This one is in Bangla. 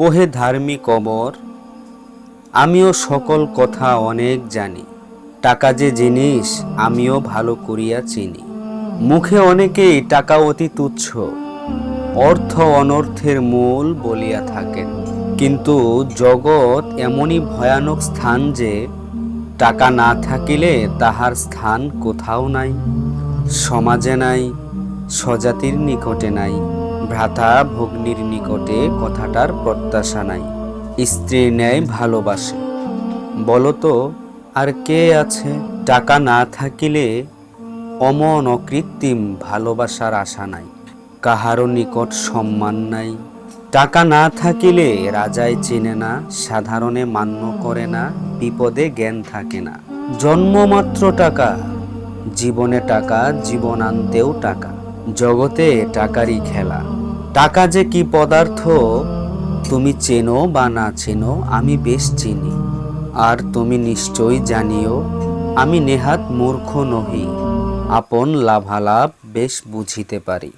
ওহে ধার্মিক অমর, আমিও সকল কথা অনেক জানি। টাকা যে জিনিস আমিও ভালো করিয়া চিনি। মুখে অনেকেই টাকা অতি তুচ্ছ, অর্থ অনর্থের মূল বলিয়া থাকেন। কিন্তু জগৎ এমনই ভয়ানক স্থান যে টাকা না থাকিলে তাহার স্থান কোথাও নাই। সমাজে নাই, স্বজাতির নিকটে নাই, ভ্রাতা ভগ্নীর নিকটে কথাটার প্রত্যাশা নাই। স্ত্রীর ন্যায় ভালোবাসে, বলতো আর কে আছে? টাকা না থাকিলে অমন অকৃত্রিম ভালোবাসার আশা নাই, কাহারও নিকট সম্মান নাই। টাকা না থাকিলে রাজায় চেনে না, সাধারণে মান্য করে না, বিপদে জ্ঞান থাকে না। জন্মমাত্র টাকা, জীবনে টাকা, জীবনান্তেও টাকা। জগতে টাকারই খেলা। টাকা যে কি পদার্থ তুমি চেনো বা না চেনো, আমি বেশ চিনি। আর তুমি নিশ্চয় জানিও, আমি নেহাত মূর্খ নহি, আপন লাভালাভ বেশ বুঝিতে পারি।